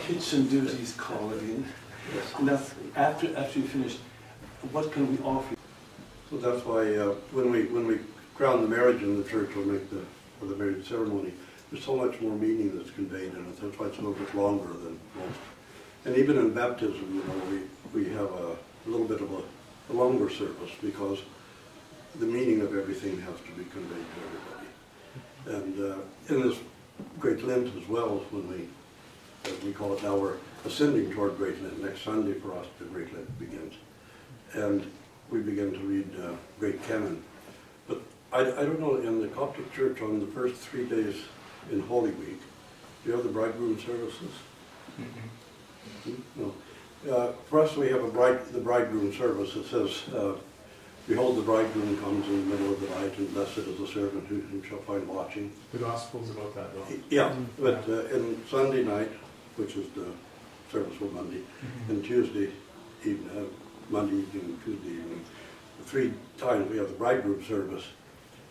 kitchen duties calling. Yes. And that's after you finish, what can we offer? So that's why when we crown the marriage in the church or make the marriage ceremony, there's so much more meaning that's conveyed in it. That's why it's a little bit longer than most. And even in baptism, you know, we have a little bit of a longer service because the meaning of everything has to be conveyed to everybody. And in this Great Lent as well, when we call it now, we're ascending toward Great Lent. Next Sunday for us, the Great Lent begins. And we begin to read Great Canon. But I don't know, in the Coptic Church on the first 3 days in Holy Week, do you have the bridegroom services? No. For us, we have the bridegroom service. It says, behold, the bridegroom comes in the middle of the night, and blessed is the servant whom shall find watching. The Gospel's about that, though. Yeah, but in Sunday night, which is the service for Monday, and Tuesday evening, Monday evening and Tuesday evening, 3 times we have the bridegroom service.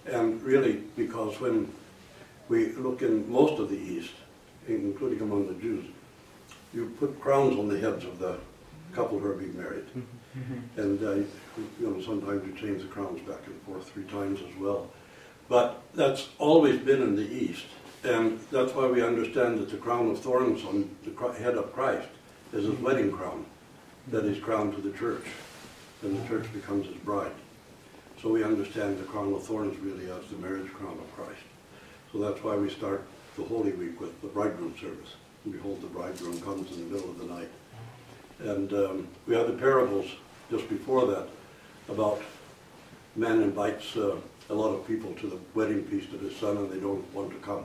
And really, because when we look in most of the East, including among the Jews, you put crowns on the heads of the couple who are being married. And you know, sometimes you change the crowns back and forth 3 times as well. But that's always been in the East. And that's why we understand that the crown of thorns on the head of Christ is his wedding crown, that is crowned to the church, and the church becomes his bride. So we understand the crown of thorns really as the marriage crown of Christ. So that's why we start the Holy Week with the bridegroom service. And behold, the bridegroom comes in the middle of the night. And we have the parables just before that about man invites a lot of people to the wedding feast of his son, and they don't want to come.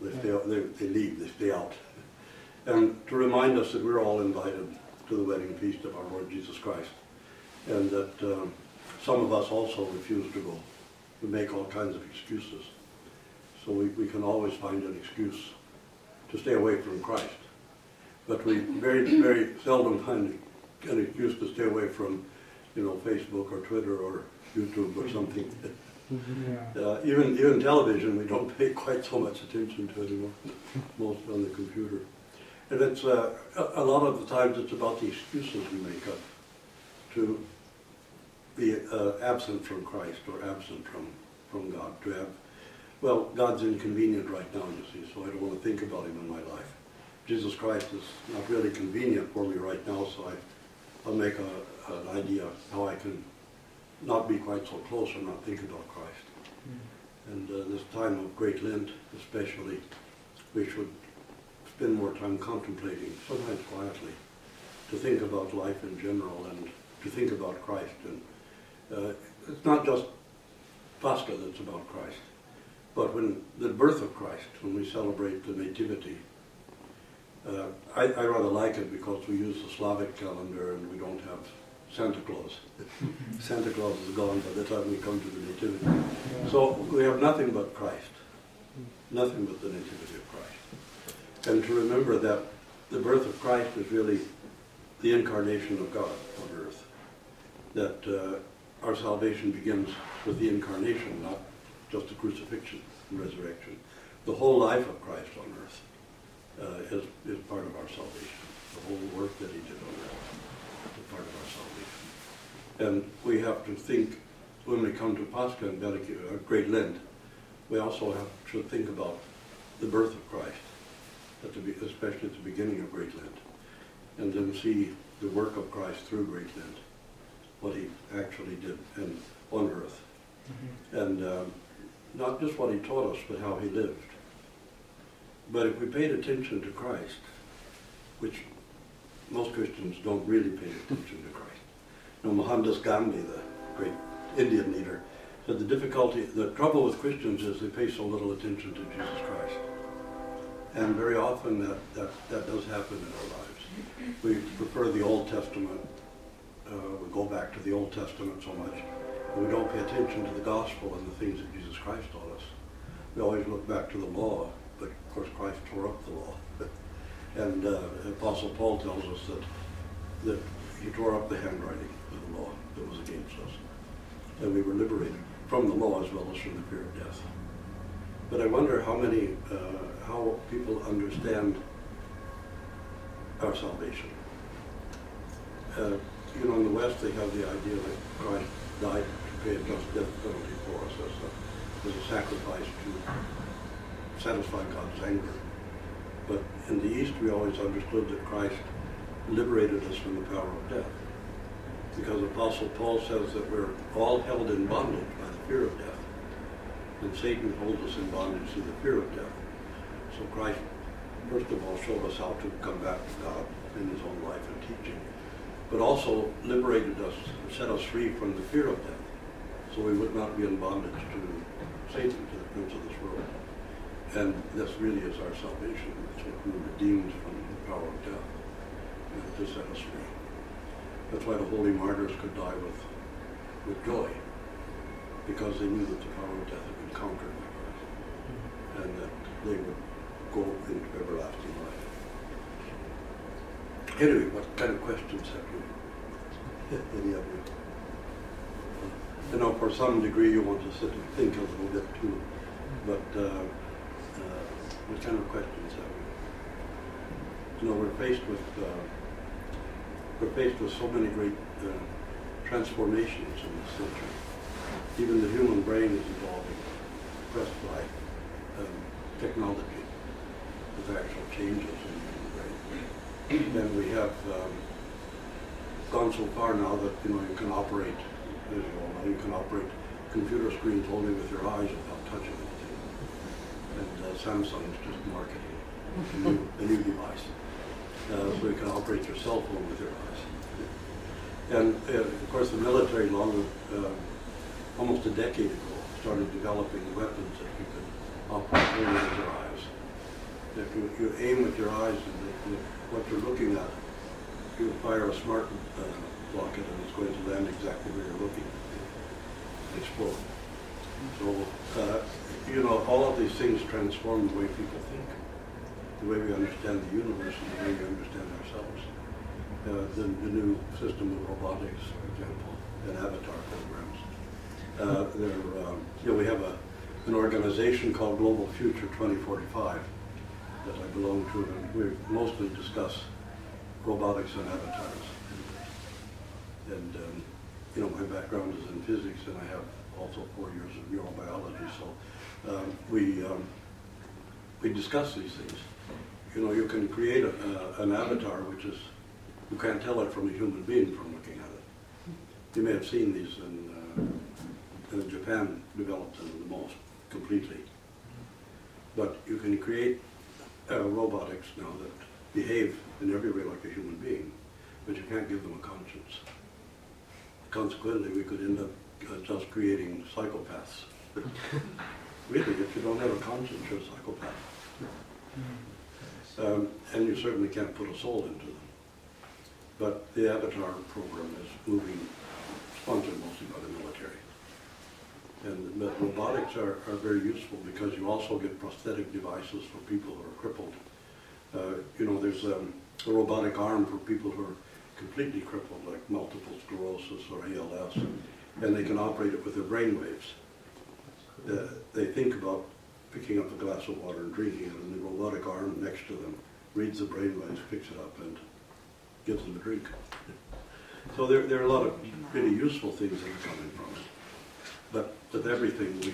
They leave, they stay out. And to remind us that we're all invited to the wedding feast of our Lord Jesus Christ. And that some of us also refuse to go. We make all kinds of excuses. So we can always find an excuse to stay away from Christ. But we very, very seldom find an excuse to stay away from, you know, Facebook or Twitter or YouTube or something. Even television, we don't pay quite so much attention to anymore, most on the computer. And it's a lot of the times it's about the excuses we make up to be absent from Christ or absent from God. To have, well, God's inconvenient right now, you see, so I don't want to think about him in my life. Jesus Christ is not really convenient for me right now, so I'll make an idea how I can not be quite so close or not think about Christ. And this time of Great Lent especially, we should spend more time contemplating, sometimes quietly, to think about life in general and to think about Christ. And it's not just Pascha that's about Christ, but when the birth of Christ, when we celebrate the Nativity, I rather like it because we use the Slavic calendar and we don't have Santa Claus. Santa Claus is gone by the time we come to the Nativity. So we have nothing but Christ, nothing but the Nativity of Christ. And to remember that the birth of Christ is really the incarnation of God on earth. That our salvation begins with the incarnation, not just the crucifixion and resurrection. The whole life of Christ on earth is part of our salvation. The whole work that he did on earth is part of our salvation. And we have to think, when we come to Pascha and Great Lent, we also should think about the birth of Christ, especially at the beginning of Great Lent, and then see the work of Christ through Great Lent, what he actually did on earth. And not just what he taught us, but how he lived. But if we paid attention to Christ, which most Christians don't really pay attention to Christ. You know, Mohandas Gandhi, the great Indian leader, said the trouble with Christians is they pay so little attention to Jesus Christ. And very often that does happen in our lives. We prefer the Old Testament. We go back to the Old Testament so much. And we don't pay attention to the gospel and the things that Jesus Christ taught us. We always look back to the law, but of course Christ tore up the law. And Apostle Paul tells us that he tore up the handwriting of the law that was against us. And we were liberated from the law as well as from the fear of death. But I wonder how people understand our salvation. You know, in the West they have the idea that Christ died to pay a just death penalty for us as a sacrifice to satisfy God's anger. But in the East we always understood that Christ liberated us from the power of death. Because Apostle Paul says that we're all held in bondage by the fear of death. And Satan holds us in bondage through the fear of death. So Christ, first of all, showed us how to come back to God in his own life and teaching, but also liberated us, set us free from the fear of death, so we would not be in bondage to Satan, to the prince of this world. And this really is our salvation. It's what we're redeemed from the power of death, to set us free. That's why the holy martyrs could die with joy, because they knew that the power of death had been conquered by Christ, and that they would go into everlasting life. Anyway, what kind of questions have you? Any of you? You know, for some degree you want to sit and think a little bit too, but what kind of questions have you? You know, we're faced with so many great transformations in this century. Even the human brain is evolving, pressed by technology, with actual changes in the human brain. And we have gone so far now that, you know, you can operate, as you all know, you can operate computer screens only with your eyes without touching anything. And Samsung is just marketing a new device. So you can operate your cell phone with your eyes. And of course the military almost a decade ago started developing weapons that you could operate only with your eyes. If you aim with your eyes and what you're looking at, you fire a smart rocket and it's going to land exactly where you're looking and explode. So, you know, all of these things transform the way people think, the way we understand the universe and the way we understand ourselves. The new system of robotics, for example, and avatar programs. You know, we have an organization called Global Future 2045 that I belong to, and we mostly discuss robotics and avatars. And you know, my background is in physics, and I have also 4 years of neurobiology. So we discuss these things. You know, you can create an avatar which is, you can't tell it from a human being from looking at it. You may have seen these in Japan, developed them the most completely. But you can create robotics now that behave in every way like a human being, but you can't give them a conscience. Consequently, we could end up just creating psychopaths. Really, if you don't have a conscience, you're a psychopath. And you certainly can't put a soul into them. But the Avatar program is moving, sponsored mostly by the military. And robotics are very useful because you also get prosthetic devices for people who are crippled. You know, there's a robotic arm for people who are completely crippled, like multiple sclerosis or ALS, and they can operate it with their brain waves. They think about picking up a glass of water and drinking it, and the robotic arm next to them reads the brain waves, picks it up, and gives them a drink. So there are a lot of really useful things that are coming from it. But with everything, we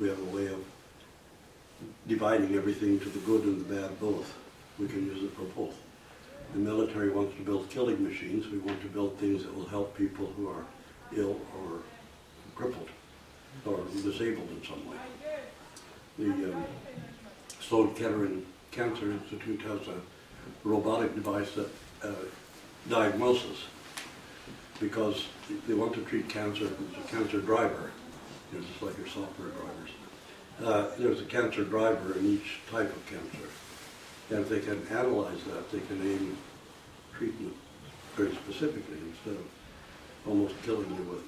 have a way of dividing everything to the good and the bad both. We can use it for both. The military wants to build killing machines. We want to build things that will help people who are ill or crippled or disabled in some way. The Sloan Kettering Cancer Institute has a robotic device that diagnoses, because they want to treat cancer. There's a cancer driver, you know, just like your software drivers. There's a cancer driver in each type of cancer. And if they can analyze that, they can aim treatment very specifically instead of almost killing you with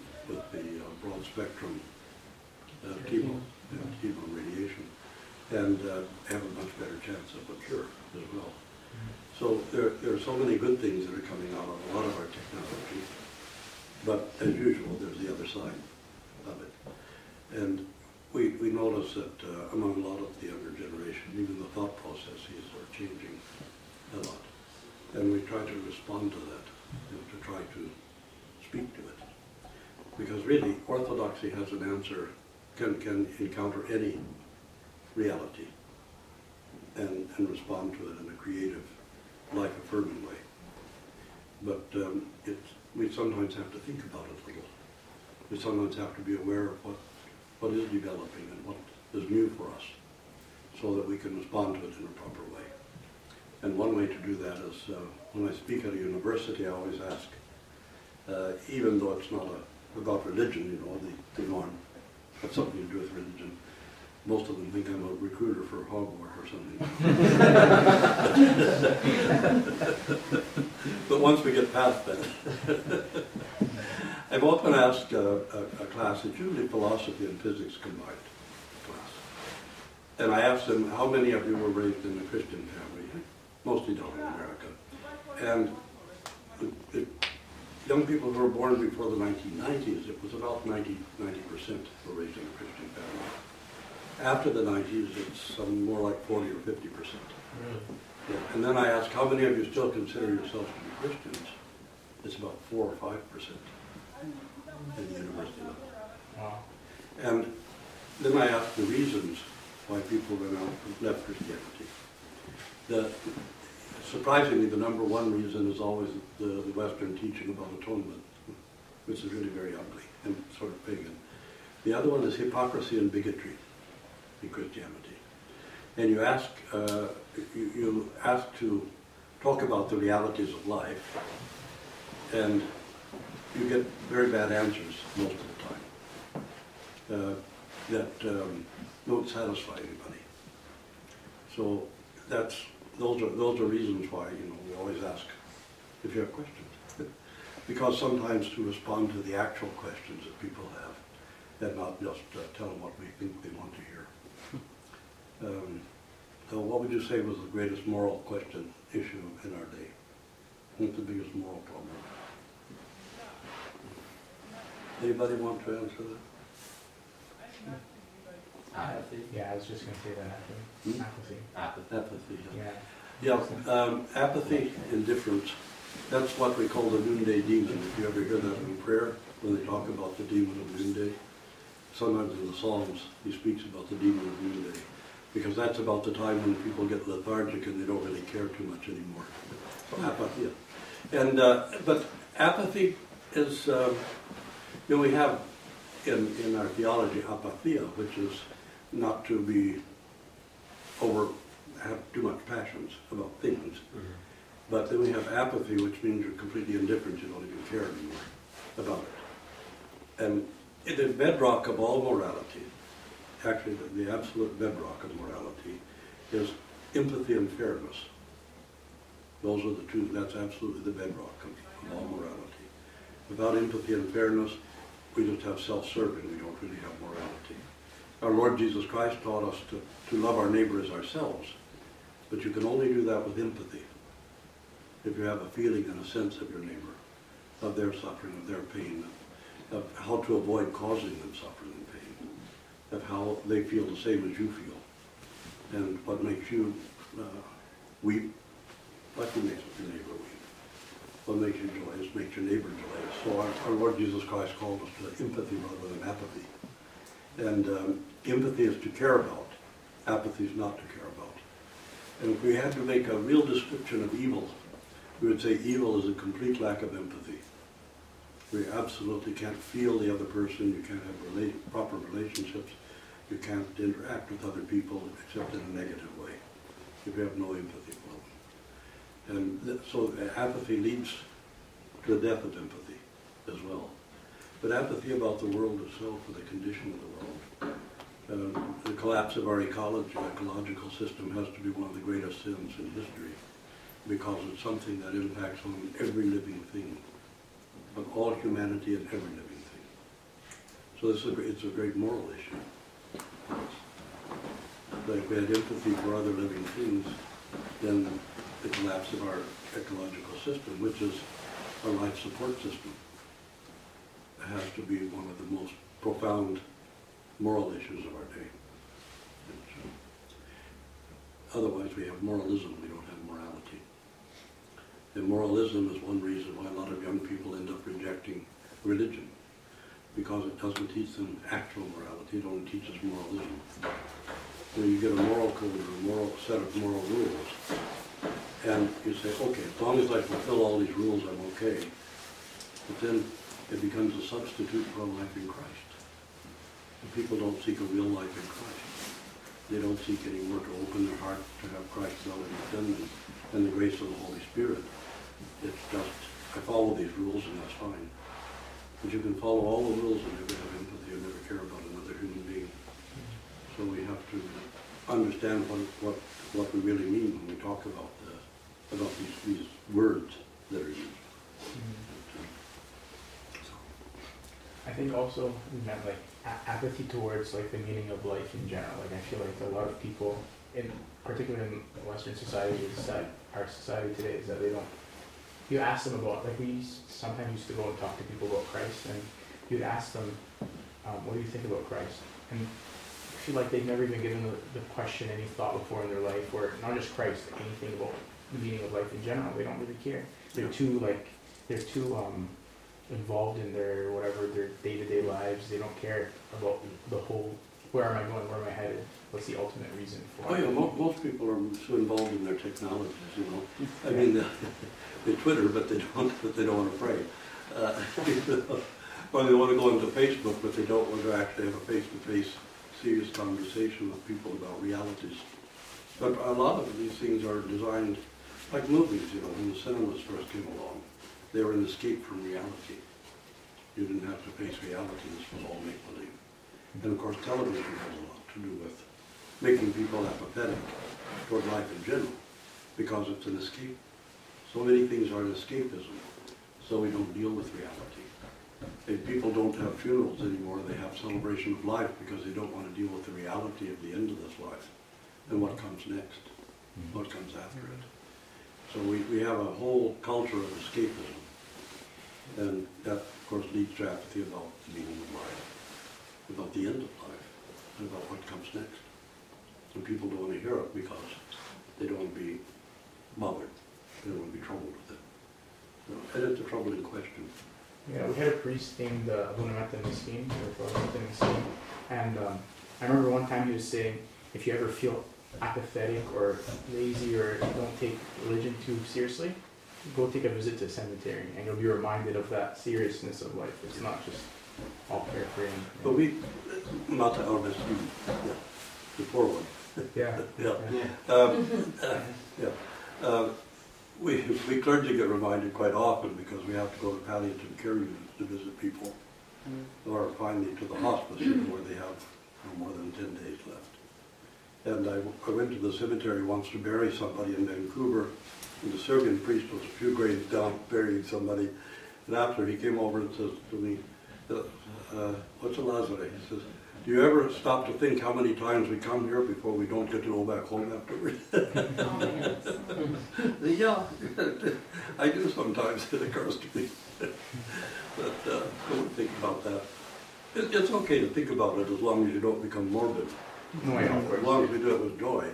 the broad spectrum chemo radiation, and have a much better chance of a cure as well. So there are so many good things that are coming out of a lot of our technology, but as usual, there's the other side of it. And we notice that among a lot of the younger generation, even the thought processes are changing a lot. And try to respond to that, to try to speak to it. Because really, Orthodoxy has an answer, can encounter any reality and respond to it in a creative, life-affirming way. But we sometimes have to think about it a little. We sometimes have to be aware of what is developing and what is new for us, so that we can respond to it in a proper way. And one way to do that is, when I speak at a university, I always ask, even though it's not about religion, you know, the norm has something to do with religion. Most of them think I'm a recruiter for Hogwarts or something. But once we get past that, I've often asked a class, it's usually philosophy and physics combined class, and I asked them, how many of you were raised in a Christian family? Mostly down in America. And the young people who were born before the 1990s, it was about 90% were raised in a Christian family. After the 90s, it's more like 40 or 50%. Yeah. And then I asked, how many of you still consider yourselves to be Christians? It's about 4 or 5% at the university level. Wow. And then I asked the reasons why people left Christianity. Surprisingly, the number one reason is always the Western teaching about atonement, which is really very ugly and sort of pagan. The other one is hypocrisy and bigotry in Christianity. And you ask to talk about the realities of life, and you get very bad answers most of the time that don't satisfy anybody. So those are reasons why, you know, we always ask if you have questions, because sometimes to respond to the actual questions that people have, and not just tell them what we think they want to hear. So what would you say was the greatest moral issue in our day? What's the biggest moral problem? Anybody want to answer that? Apathy. Yeah, I was just going to say that actually. Apathy. Apathy. Yeah. Yeah, apathy, indifference. That's what we call the noonday demon. If you ever hear that in prayer, when they talk about the demon of noonday, sometimes in the Psalms he speaks about the demon of noonday, because that's about the time when people get lethargic and they don't really care too much anymore. So apathy. And but apathy is, you know, we have in our theology apathia, which is not to have too much passions about things. Mm-hmm. But then we have apathy, which means you're completely indifferent, you don't even care anymore about it. And the bedrock of all morality, actually the absolute bedrock of morality, is empathy and fairness. Those are the two, that's absolutely the bedrock of all morality. Without empathy and fairness, we just have self-serving, we don't really have morality. Our Lord Jesus Christ taught us to love our neighbor as ourselves, but you can only do that with empathy. If you have a feeling and a sense of your neighbor, of their suffering, of their pain, of how to avoid causing them suffering and pain, of how they feel the same as you feel, and what makes you weep, what makes your neighbor weep. What makes you joyous makes your neighbor joyous. So our Lord Jesus Christ called us to empathy rather than apathy. And empathy is to care about, apathy is not to care about. And if we had to make a real description of evil, we would say evil is a complete lack of empathy. We absolutely can't feel the other person, you can't have proper relationships, you can't interact with other people except in a negative way, if you have no empathy for them. And so apathy leads to the death of empathy as well. But apathy about the world itself, or the condition of the world, the collapse of our ecological system has to be one of the greatest sins in history, because it's something that impacts on every living thing, on all humanity and every living thing. So it's a great moral issue. But if we had empathy for other living things, then the collapse of our ecological system, which is our life support system, has to be one of the most profound moral issues of our day. Otherwise we have moralism, we don't have morality. And moralism is one reason why a lot of young people end up rejecting religion, because it doesn't teach them actual morality, it only teaches moralism. When you get a moral code or a moral set of moral rules, and you say, okay, as long as I fulfill all these rules, I'm okay. But then it becomes a substitute for a life in Christ. And people don't seek a real life in Christ. They don't seek anymore to open their heart to have Christ dwell within them and the grace of the Holy Spirit. It's just, I follow these rules and that's fine. But you can follow all the rules and never have empathy and never care about another human being. So we have to understand what we really mean when we talk about these words that are used. I think also we meant like apathy towards like the meaning of life in general. Like I feel like a lot of people, in particular in Western society, our society today, is that they don't. You ask them about, like we sometimes used to go and talk to people about Christ, and you'd ask them, what do you think about Christ? And I feel like they've never even given the question any thought before in their life, or not just Christ, anything about the meaning of life in general. They don't really care. They're too involved in their day-to-day lives. They don't care about the whole, where am I going, where am I headed, what's the ultimate reason for it. Oh yeah, most people are so involved in their technologies, you know. I mean, they Twitter, but they don't want to pray. Or they want to go into Facebook, but they don't want to actually have a face-to-face serious conversation with people about realities. But a lot of these things are designed like movies, you know, when the cinemas first came along. They were an escape from reality. You didn't have to face reality, this was all make-believe. And of course television has a lot to do with making people apathetic toward life in general, because it's an escape. So many things are an escapism, so we don't deal with reality. And people don't have funerals anymore, they have celebration of life because they don't want to deal with the reality of the end of this life and what comes next, what comes after it. So we have a whole culture of escapism, and that of course leads to apathy about the meaning of life, about the end of life, and about what comes next. And people don't want to hear it because they don't want to be bothered, they don't want to be troubled with it. So, and it's a troubling question. Yeah, we had a priest named and I remember one time he was saying, if you ever feel apathetic or lazy or don't take religion too seriously, go take a visit to a cemetery and you'll be reminded of that seriousness of life. It's not just all carefree. But we, not to our best, the poor one. Yeah. We clergy get reminded quite often because we have to go to palliative care units to visit people, or finally to the hospice where they have more than 10 days left. And I went to the cemetery once to bury somebody in Vancouver, and the Serbian priest was a few graves down burying somebody. And after he came over and says to me, what's a Lazar? He says, do you ever stop to think how many times we come here before we don't get to go back home afterwards? Yeah, I do sometimes, it occurs to me. But don't think about that. It's okay to think about it as long as you don't become morbid. No, as long as we do it with joy.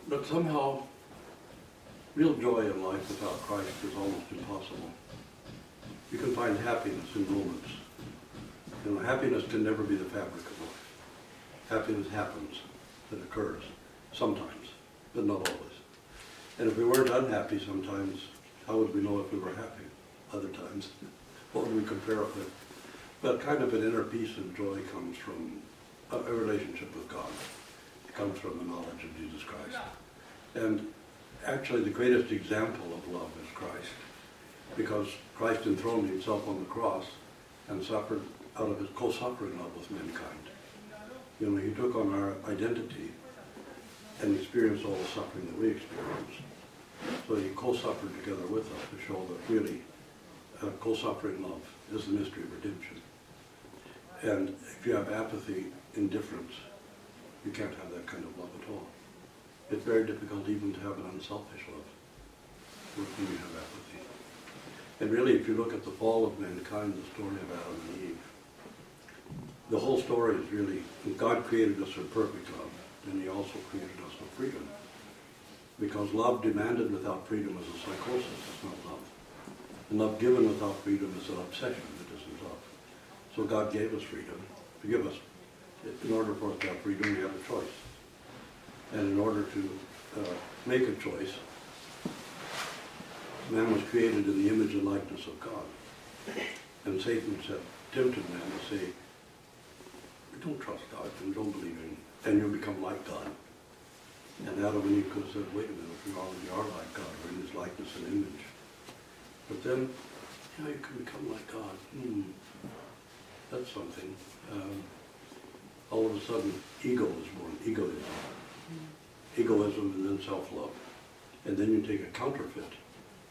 But somehow, real joy in life without Christ is almost impossible. You can find happiness in moments. You know, happiness can never be the fabric of life. Happiness happens, it occurs, sometimes, but not always. And if we weren't unhappy sometimes, how would we know if we were happy other times? What would we compare it with? But kind of an inner peace and joy comes from a relationship with God. It comes from the knowledge of Jesus Christ. And actually the greatest example of love is Christ, because Christ enthroned himself on the cross and suffered out of his co-suffering love with mankind. You know, he took on our identity and experienced all the suffering that we experience. So he co-suffered together with us to show that really co-suffering love is the mystery of redemption. And if you have apathy, indifference, you can't have that kind of love at all. It's very difficult even to have an unselfish love when you have apathy. And really, if you look at the fall of mankind, the story of Adam and Eve, the whole story is really, God created us for perfect love, and he also created us for freedom. Because love demanded without freedom is a psychosis, it's not love. And love given without freedom is an obsession, it isn't love. So God gave us freedom, to give us. In order for us to have freedom, we have a choice. And in order to make a choice, man was created in the image and likeness of God. And Satan tempted man to say, don't trust God and don't believe in him, and you'll become like God. And Adam and Eve could have said, wait a minute, we already are like God, we're in his likeness and image. But then, yeah, you can become like God. That's something. All of a sudden, ego is born, egoism. Egoism and then self-love. And then you take a counterfeit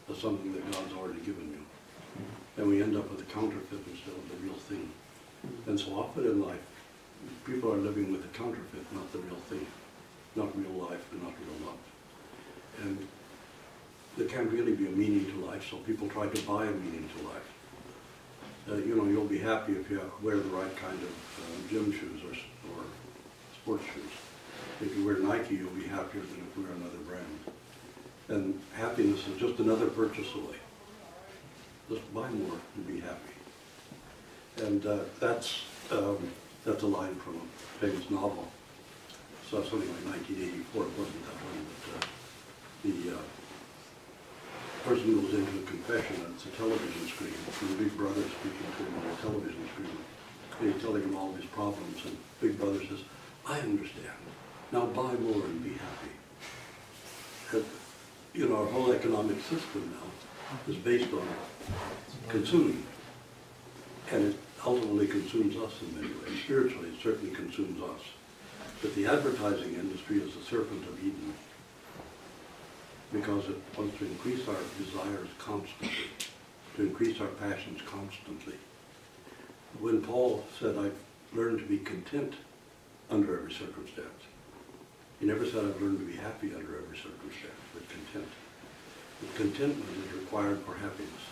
of something that God's already given you. And we end up with a counterfeit instead of the real thing. And so often in life, people are living with a counterfeit, not the real thing. Not real life and not real love. And there can't really be a meaning to life, so people try to buy a meaning to life. You know, you'll be happy if you wear the right kind of gym shoes or sports shoes. If you wear Nike, you'll be happier than if you wear another brand. And happiness is just another purchase away. Just buy more and be happy. And that's a line from a famous novel. So something like 1984, it wasn't that one, but the person goes into a confession and it's a television screen, and the big brother speaking to him on a television screen. And he's telling him all of his problems, and big brother says, I understand. Now buy more and be happy. And, you know, our whole economic system now is based on consuming. And it ultimately consumes us in many ways. Spiritually, it certainly consumes us. But the advertising industry is the serpent of Eden because it wants to increase our desires constantly, to increase our passions constantly. When Paul said, I've learned to be content under every circumstance, he never said, I've learned to be happy under every circumstance, but content. But contentment is required for happiness.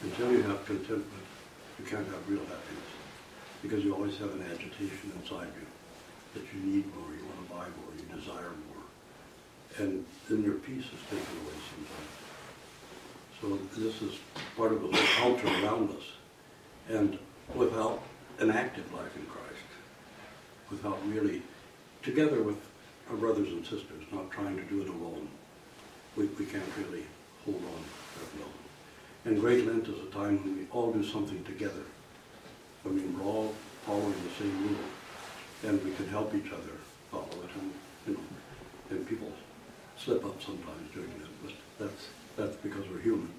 Until you have contentment, you can't have real happiness because you always have an agitation inside you. That you need more, you want to buy more, you desire more. And then your peace is taken away sometimes. So this is part of the whole culture around us. And without an active life in Christ, without really, together with our brothers and sisters, not trying to do it alone, we can't really hold on that well. And Great Lent is a time when we all do something together. I mean, we're all following the same rule. And we can help each other follow it, and you know, and people slip up sometimes doing it, but that's because we're human.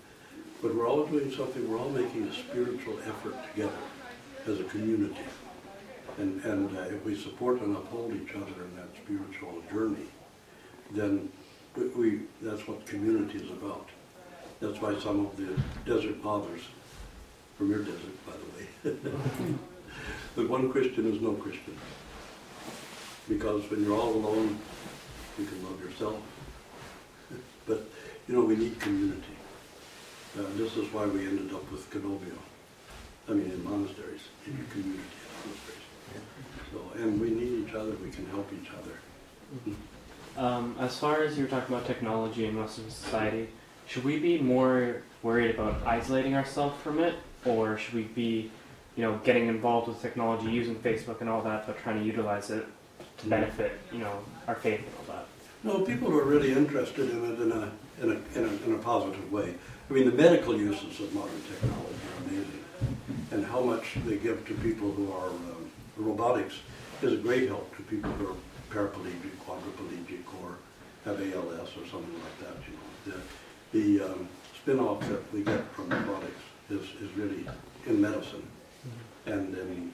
But we're all doing something. We're all making a spiritual effort together as a community, and if we support and uphold each other in that spiritual journey, then that's what community is about. That's why some of the desert fathers, from your desert, by the way, but one Christian is no Christian. Because when you're all alone, you can love yourself. But, you know, we need community. This is why we ended up with Canobio. I mean, in monasteries, in your community, in monasteries. So, and we need each other, we can help each other. As far as you were talking about technology in Western society, should we be more worried about isolating ourselves from it, or should we be, you know, getting involved with technology, using Facebook and all that, but trying to utilize it to benefit, you know, our faith and all that? No, people are really interested in it in a positive way. I mean, the medical uses of modern technology are amazing, and how much they give to people who are robotics is a great help to people who are paraplegic, quadriplegic, or have ALS or something like that. You know, the spin-off that we get from robotics is really in medicine and in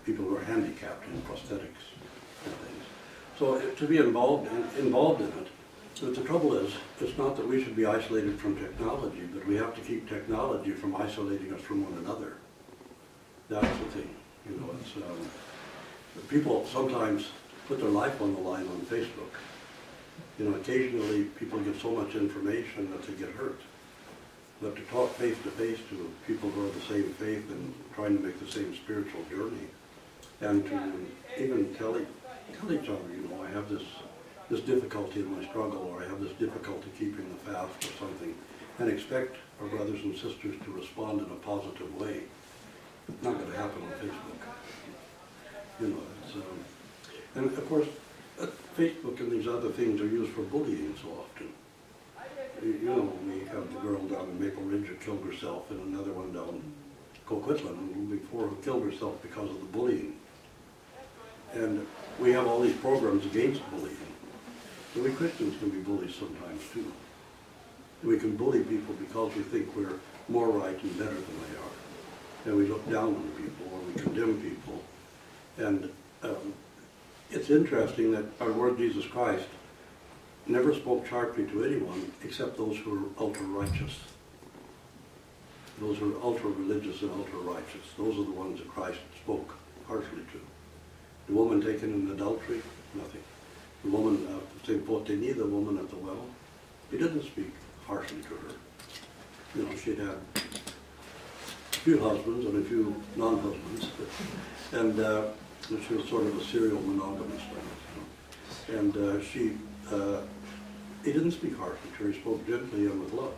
people who are handicapped in prosthetics and things. So to be involved in it, but the trouble is, it's not that we should be isolated from technology, but we have to keep technology from isolating us from one another. That's the thing. You know, it's people sometimes put their life on the line on Facebook. You know, occasionally people get so much information that they get hurt. But to talk face to face to people who are the same faith and trying to make the same spiritual journey, and to even tell each other, you know, I have this this difficulty in my struggle, or I have this difficulty keeping the fast or something, and expect our brothers and sisters to respond in a positive way. It's not going to happen on Facebook. You know, it's, and of course, Facebook and these other things are used for bullying so often. You know, we have the girl down in Maple Ridge who killed herself, and another one down Coquitlam before who killed herself because of the bullying. And we have all these programs against bullying. So we Christians can be bullies sometimes too. We can bully people because we think we're more right and better than they are. And we look down on people, or we condemn people. And it's interesting that our Lord Jesus Christ never spoke sharply to anyone except those who were ultra-righteous. Those who are ultra-religious and ultra-righteous. Those are the ones that Christ spoke harshly to. The woman taken in adultery, nothing. The woman, St. Poteni, the woman at the well, he didn't speak harshly to her. You know, she'd had a few husbands and a few non-husbands, and she was sort of a serial monogamous thing. You know? And he didn't speak harshly to her, he spoke gently and with love.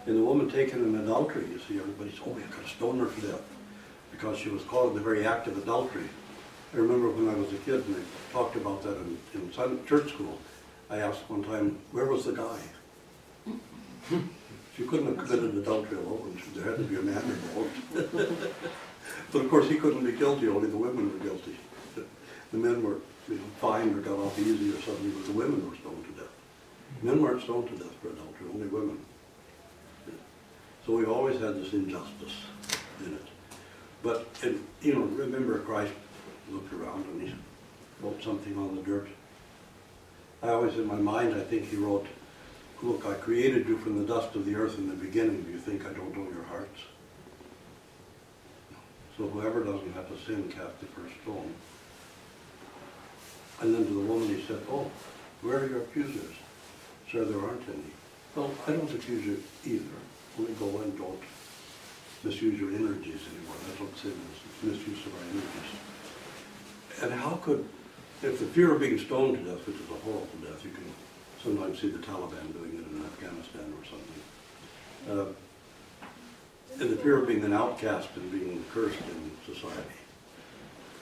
And the woman taken in adultery, you see, everybody's, oh, we've got to stone her to death, because she was caught in the very act of adultery. I remember when I was a kid, and I talked about that in church school. I asked one time, where was the guy? She couldn't have committed adultery alone. There had to be a man involved. But of course, he couldn't be guilty. Only the women were guilty. The men were fined or got off easy or something, but the women were stoned to death. Men weren't stoned to death for adultery, only women. So we've always had this injustice in it. But, you know, remember Christ looked around and he wrote something on the dirt. I always, in my mind, I think he wrote, look, I created you from the dust of the earth in the beginning. Do you think I don't know your hearts? So whoever doesn't have to sin, cast the first stone. And then to the woman he said, oh, where are your accusers? Sir, there aren't any. Well, I don't accuse you either. Only go and don't misuse your energies anymore. That's what sin is, misuse of our energies. And how could, if the fear of being stoned to death, which is a horrible death, you can sometimes see the Taliban doing it in Afghanistan or something. And the fear of being an outcast and being cursed in society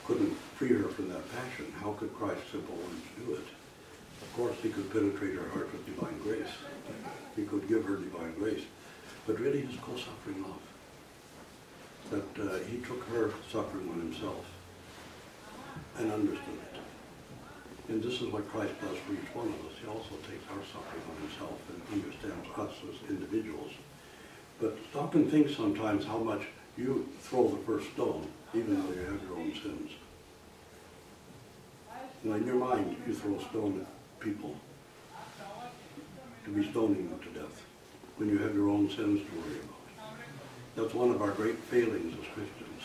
couldn't free her from that passion. How could Christ's simple words do it? Of course, he could penetrate her heart with divine grace. He could give her divine grace. But really his co-suffering love. That he took her suffering on himself and understood it. And this is what Christ does for each one of us. He also takes our suffering on himself and understands us as individuals. But stop and think sometimes how much you throw the first stone, even though you have your own sins. You know, in your mind, you throw a stone at people to be stoning them to death when you have your own sins to worry about. That's one of our great failings as Christians.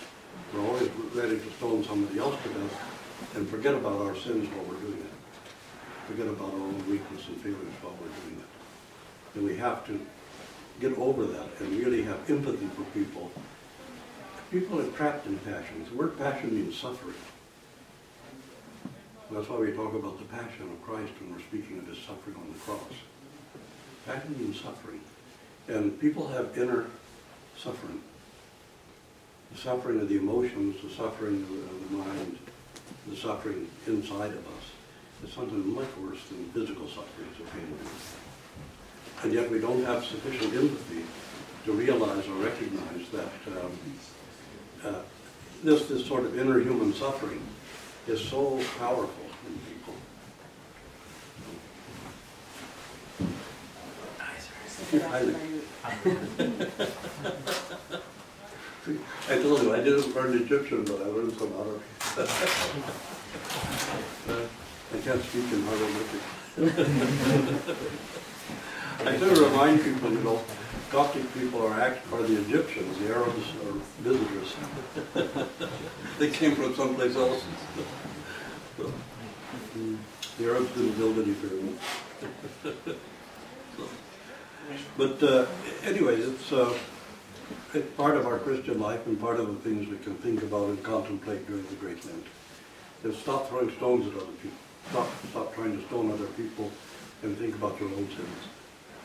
We're always ready to stone somebody else to death and forget about our sins while we're doing it. Forget about our own weakness and failures while we're doing it. And we have to get over that and really have empathy for people. People are trapped in passions. The word passion means suffering. That's why we talk about the passion of Christ when we're speaking of his suffering on the cross. Passion means suffering. And people have inner suffering. The suffering of the emotions, the suffering of the mind, the suffering inside of us. It's something much worse than physical suffering, so pain. And yet we don't have sufficient empathy to realize or recognize that this sort of inner human suffering is so powerful in people. I told you, I didn't learn Egyptian, but I learned some Arabic. I can't speak in hieroglyphics. I do remind people, you know, Coptic people are the Egyptians, the Arabs are visitors. They came from someplace else. So, the Arabs didn't build any pyramids. But anyway, it's part of our Christian life and part of the things we can think about and contemplate during the Great Lent. Is stop throwing stones at other people. Stop trying to stone other people and think about your own sins.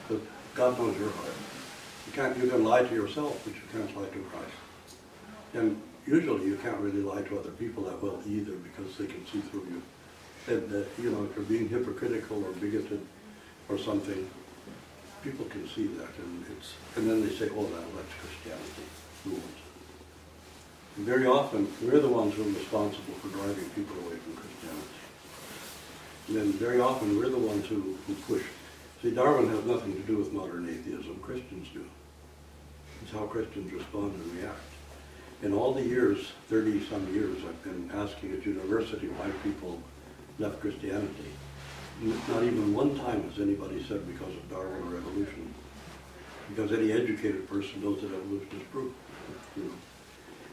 Because God knows your heart. You can lie to yourself, but you can't lie to Christ. And usually you can't really lie to other people that well either, because they can see through you. And you know, if you're being hypocritical or bigoted or something, people can see that, and then they say, oh, that's Christianity. Who wants it? And very often, we're the ones who are responsible for driving people away from Christianity. And then very often, we're the ones who push. See, Darwin has nothing to do with modern atheism. Christians do. It's how Christians respond and react. In all the years, 30-some years, I've been asking at university why people left Christianity. Not even one time has anybody said because of Darwin or evolution. Because any educated person knows that evolution is proof. You know.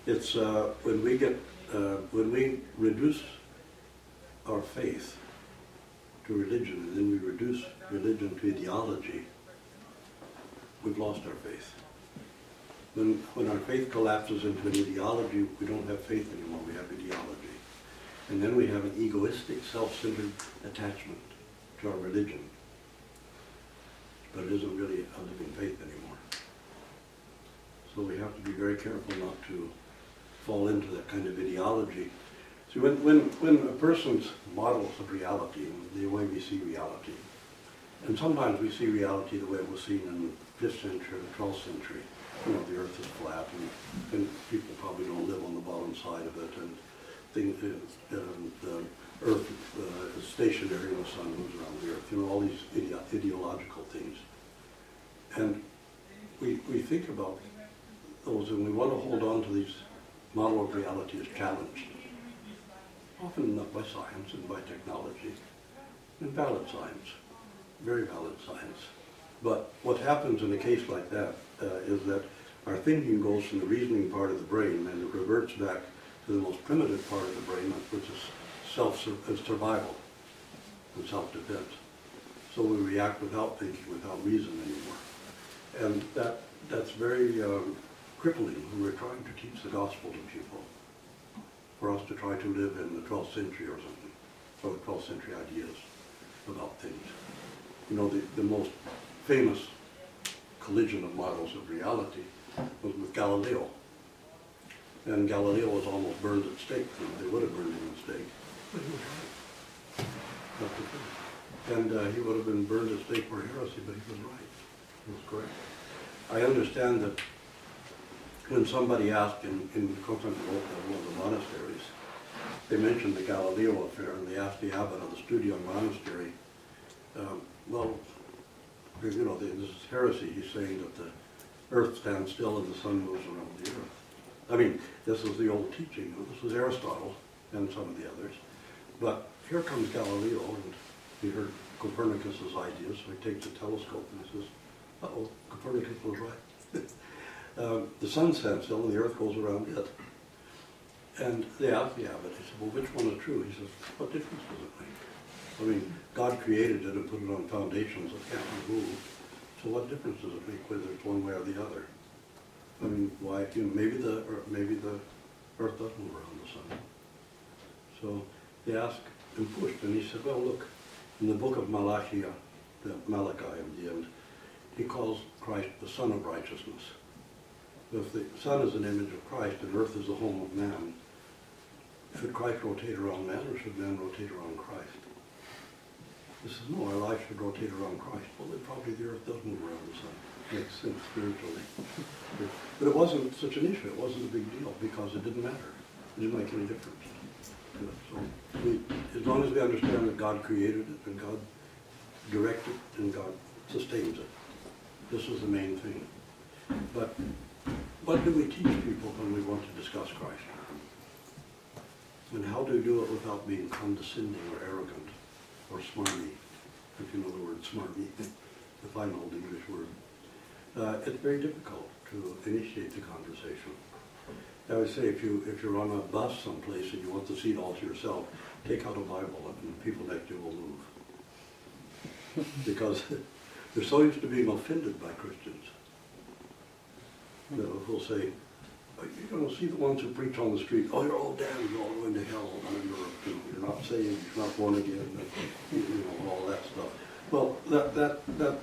It's when we reduce our faith to religion, and then we reduce religion to ideology, we've lost our faith. When our faith collapses into an ideology, we don't have faith anymore, we have ideology. And then we have an egoistic, self-centered attachment to our religion. But it isn't really a living faith anymore. So we have to be very careful not to fall into that kind of ideology. See, when a person's models of reality, the way we see reality, and sometimes we see reality the way it was seen in the 5th century or the 12th century, you know, the earth is flat and people probably don't live on the bottom side of it, and the earth is stationary and the sun moves around the earth, you know, all these ideological things. And we think about those and we want to hold on to these model of reality as challenged. Often not by science and by technology, and valid science, very valid science. But what happens in a case like that is that our thinking goes from the reasoning part of the brain and it reverts back to the most primitive part of the brain, which is survival and self-defense. So we react without thinking, without reason anymore. And that's very crippling when we're trying to teach the gospel to people, for us to try to live in the 12th century or something, or the 12th century ideas about things. You know, the most famous collision of models of reality was with Galileo. And Galileo was almost burned at stake. They would have burned him at stake, but he was right. That's the thing. And he would have been burned at stake for heresy, but he was right. He was correct. I understand that when somebody asked in Constantinople, one of the monasteries, they mentioned the Galileo affair, and they asked the abbot of the Studion monastery, well, you know, this is heresy. He's saying that the earth stands still and the sun moves around the earth. I mean, this is the old teaching. This was Aristotle and some of the others. But here comes Galileo, and he heard Copernicus's ideas, so he takes a telescope and he says, uh-oh, Copernicus was right. The sun stands still and the earth goes around it. And they asked the abbot, he said, well, which one is true? He says, what difference does it make? I mean, God created it and put it on foundations that can't be moved. So what difference does it make whether it's one way or the other? I mean, why? You know, maybe the earth does move around the sun. So they asked and pushed, and he said, well, look, in the book of Malachi in the end, he calls Christ the Son of Righteousness. If the sun is an image of Christ and earth is the home of man, should Christ rotate around man or should man rotate around Christ? He says, no, our life should rotate around Christ. Well, then probably the earth does move around the sun. Makes sense spiritually. But it wasn't such an issue. It wasn't a big deal because it didn't matter. It didn't make any difference. So as long as we understand that God created it and God directed it and God sustains it, this is the main thing. But what do we teach people when we want to discuss Christ? And how do we do it without being condescending or arrogant or smarmy, if you know the word smarmy, the fine old English word? It's very difficult to initiate the conversation. I would say if you're on a bus someplace and you want the seat all to yourself, take out a Bible and the people next to you will move. Because they're so used to being offended by Christians. You know, who'll say, you know, see the ones who preach on the street, oh, you're all damned, you're all going to hell, you're not saved, you're not born again, you know, all that stuff. Well, that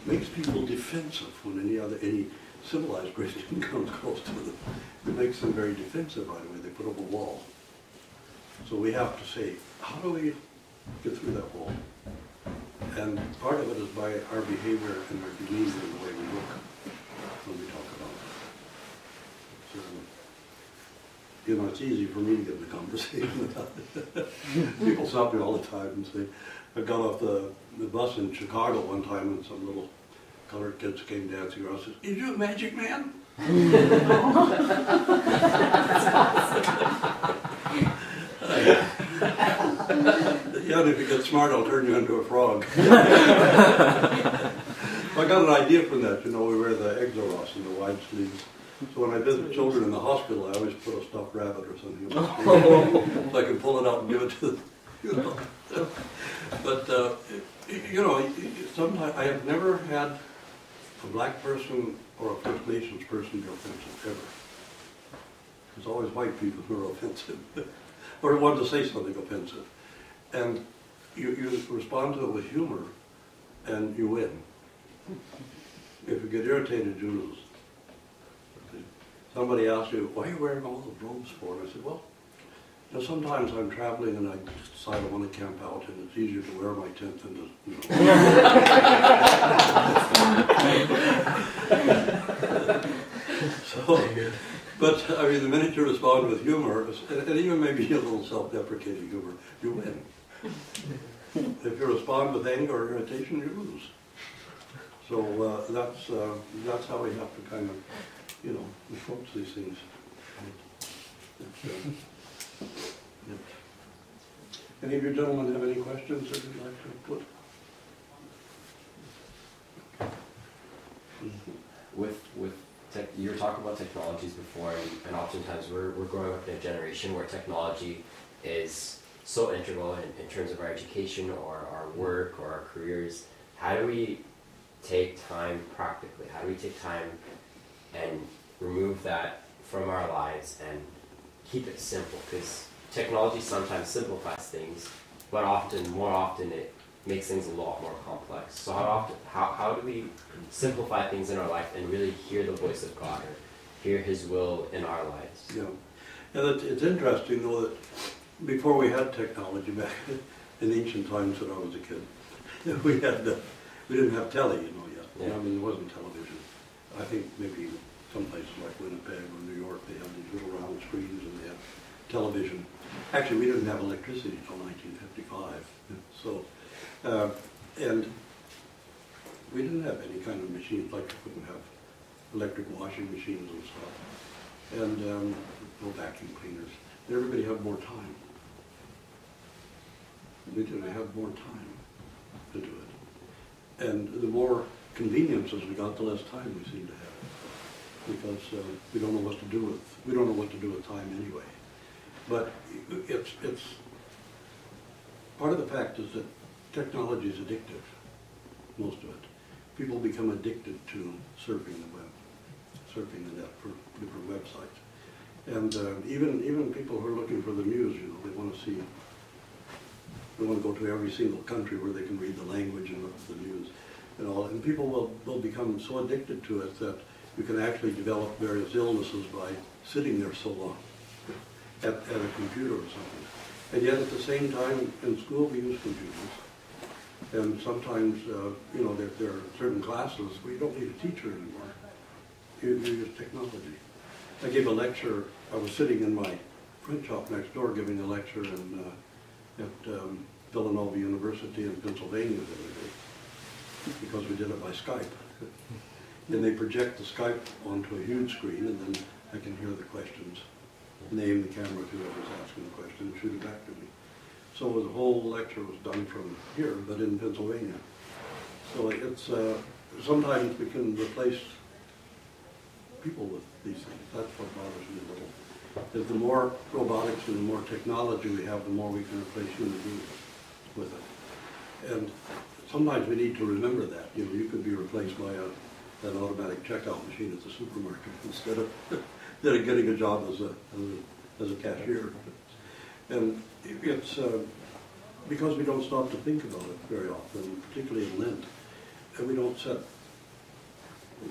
makes people defensive when any civilized Christian comes close to them. It makes them very defensive right away. They put up a wall. So we have to say, how do we get through that wall? And part of it is by our behavior and our demeanor and the way we look when we talk about it. So, you know, it's easy for me to get in a conversation about it. People stop me all the time and say, I got off the bus in Chicago one time and some little colored kids came dancing around and said, "Is you a magic man?" Yeah, and if you get smart, I'll turn you into a frog. I got an idea from that. You know, we wear the exoros and the wide sleeves. So when I visit children in the hospital, I always put a stuffed rabbit or something on so I can pull it out and give it to them. You know. But, you know, sometimes I have never had a black person or a First Nations person be offensive, ever. It's always white people who are offensive, or want to say something offensive. And you respond to it with humor, and you win. If you get irritated, you lose. Somebody asks you, why are you wearing all the robes for? And I said, well, you know, sometimes I'm traveling and I decide I want to camp out, and it's easier to wear my tent than to, you know. So, but I mean, the minute you respond with humor, and even maybe a little self-deprecating humor, you win. If you respond with anger or irritation, you lose. So that's how we have to kind of, you know, approach these things. Yeah. Any of you gentlemen have any questions that you'd like to put? You were talking about technologies before, and oftentimes we're growing up in a generation where technology is so integral in terms of our education or our work or our careers. How do we take time practically? How do we take time and remove that from our lives and keep it simple? Because technology sometimes simplifies things, but more often it makes things a lot more complex. So how do we simplify things in our life and really hear the voice of God or hear His will in our lives? Yeah, it's interesting though that before we had technology back in ancient times when I was a kid, we didn't have telly, you know, yet. Yeah. I mean, there wasn't television. I think maybe some places like Winnipeg or New York, they had these little round screens and they had television. Actually, we didn't have electricity until 1955. So, and we didn't have any kind of machines, like we couldn't have electric washing machines and stuff, and no vacuum cleaners. And everybody had more time. We didn't have more time to do it. And the more conveniences we got, the less time we seem to have, because we don't know what to do with time anyway. But it's part of the fact is that technology is addictive, most of it. People become addicted to surfing the web, surfing the net for different websites. And even people who are looking for the news, you know, they want to go to every single country where they can read the language and look at the news and all. And people will become so addicted to it that you can actually develop various illnesses by sitting there so long at a computer or something. And yet at the same time, in school we use computers. And sometimes, you know, there are certain classes where you don't need a teacher anymore. You use technology. I gave a lecture. I was sitting in my print shop next door giving a lecture at Villanova University in Pennsylvania the other day, because we did it by Skype. And they project the Skype onto a huge screen, and then I can hear the questions, name the camera to whoever's asking the question, and shoot it back to me. So the whole lecture was done from here, but in Pennsylvania. So it's sometimes we can replace people with these things. That's what bothers me a little. Is the more robotics and the more technology we have, the more we can replace human beings with it. And sometimes we need to remember that. You know, you could be replaced by an automatic checkout machine at the supermarket instead of getting a job as a cashier. And it's because we don't stop to think about it very often, particularly in Lent, and we don't set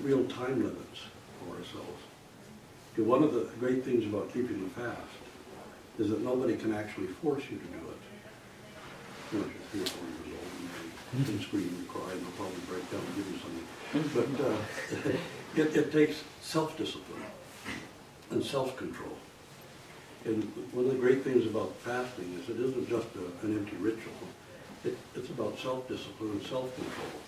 real time limits for ourselves. One of the great things about keeping the fast is that nobody can actually force you to do it. You know, if you're 3 or 4 years old and you can scream and cry and they'll probably break down and give you something. But it takes self-discipline and self-control. And one of the great things about fasting is it isn't just an empty ritual. It's about self-discipline and self-control.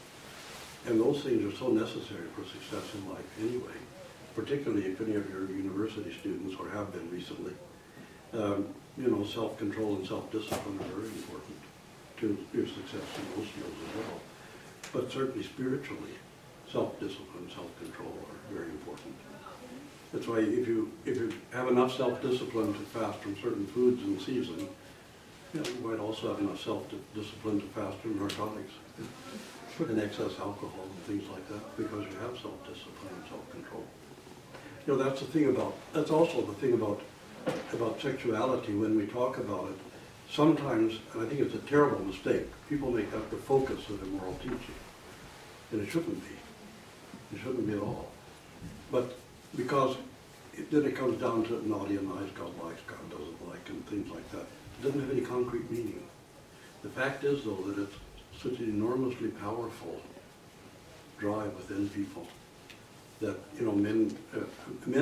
And those things are so necessary for success in life anyway, particularly if any of your university students, or have been recently. You know, self-control and self-discipline are very important to your success in those fields as well. But certainly spiritually, self-discipline and self-control are very important. That's why if you have enough self-discipline to fast from certain foods in season, you might also have enough self-discipline to fast from narcotics and excess alcohol and things like that, because you have self-discipline and self-control. You know, that's also the thing about sexuality when we talk about it. Sometimes, and I think it's a terrible mistake, people make that the focus of immoral teaching. And it shouldn't be. It shouldn't be at all. But because then it comes down to naughty and nice, God likes, God doesn't like, and things like that. It doesn't have any concrete meaning. The fact is, though, that it's such an enormously powerful drive within people that, you know, men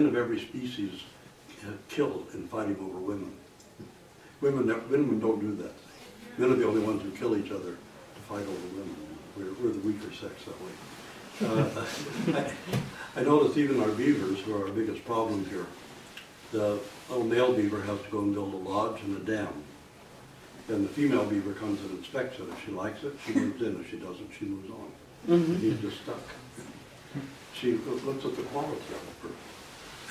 of every species killed in fighting over women. Women don't do that. Men are the only ones who kill each other to fight over women. We're the weaker sex that way. I notice even our beavers, who are our biggest problem here, the little male beaver has to go and build a lodge and a dam. And the female beaver comes and inspects it. If she likes it, she moves in. If she doesn't, she moves on. And he's just stuck. She looks at the quality of it.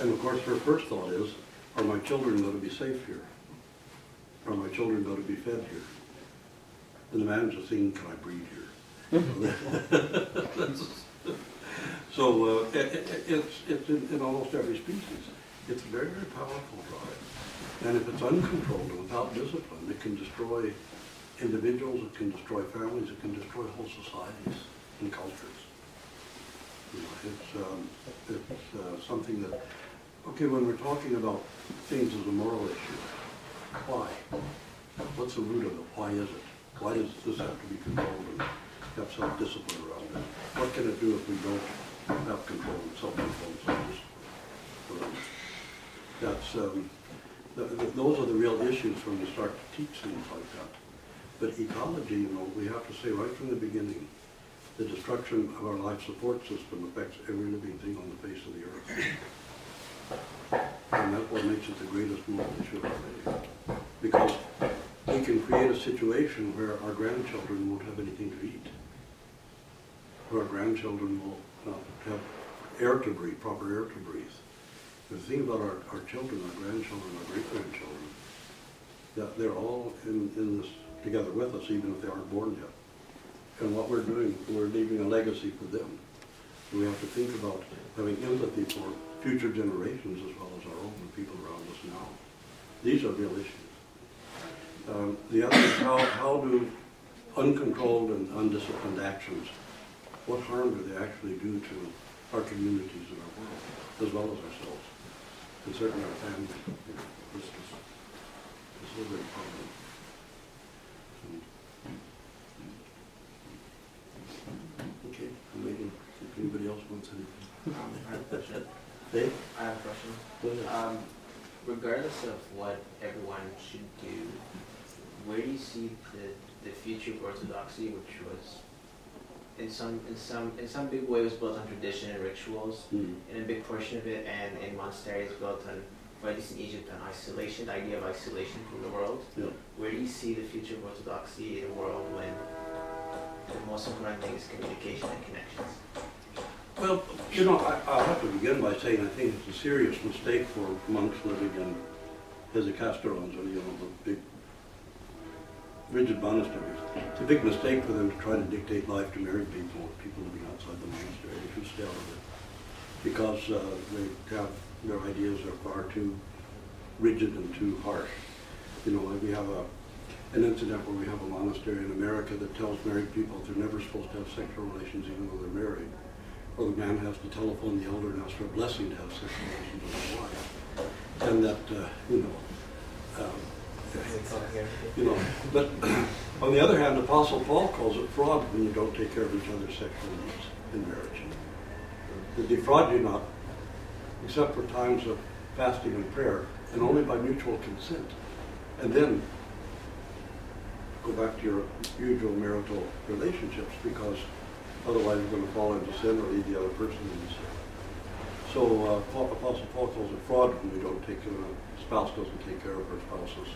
And of course, her first thought is, are my children going to be safe here? Are my children going to be fed here? And the man's just thinking, can I breed here? So it's in almost every species. It's a very, very powerful drive. And if it's uncontrolled and without discipline, it can destroy individuals, it can destroy families, it can destroy whole societies and cultures. You know, it's something that, okay, when we're talking about things as a moral issue, why? What's the root of it? Why is it? Why does this have to be controlled and have self-discipline around it? What can it do if we don't have control and self-control and self-discipline? Those are the real issues when we start to teach things like that. But ecology, you know, we have to say right from the beginning, the destruction of our life support system affects every living thing on the face of the earth. And that's what makes it the greatest moral issue of our day. Because we can create a situation where our grandchildren won't have anything to eat. Where our grandchildren will not have air to breathe, proper air to breathe. The thing about our children, our grandchildren, our great-grandchildren, that they're all in this together with us, even if they aren't born yet. And what we're doing, we're leaving a legacy for them. We have to think about having empathy for future generations as well as our own and people around us now. These are real issues. The other is how do uncontrolled and undisciplined actions, what harm do they actually do to our communities and our world, as well as ourselves, and certainly our families. You know, this is a big problem. Okay, maybe if anybody else wants anything. I have a question. Dave? I have a question. Go ahead. Regardless of what everyone should do, where do you see the future of Orthodoxy, which was in some big way was built on tradition and rituals, and a big portion of it, and in monasteries built on, or at least in Egypt, on isolation, the idea of isolation from the world. Yeah. Where do you see the future of Orthodoxy in a world when the most important thing is communication and connections? Well, you know, I'll have to begin by saying I think it's a serious mistake for monks living in hesychastrons, or, you know, the big rigid monasteries. It's a big mistake for them to try to dictate life to married people or people living outside the monastery. They should stay out of it because their ideas are far too rigid and too harsh. You know, like we have an incident where we have a monastery in America that tells married people they're never supposed to have sexual relations even though they're married. Or the man has to telephone the elder and ask for a blessing to have sexual relations with his wife. And that, but on the other hand, Apostle Paul calls it fraud when you don't take care of each other's sexual needs in marriage. To defraud you not, except for times of fasting and prayer, and only by mutual consent. And then go back to your usual marital relationships, because otherwise you're going to fall into sin or lead the other person into sin. So Apostle Paul calls it fraud when we don't take care of, a spouse doesn't take care of her spouse's,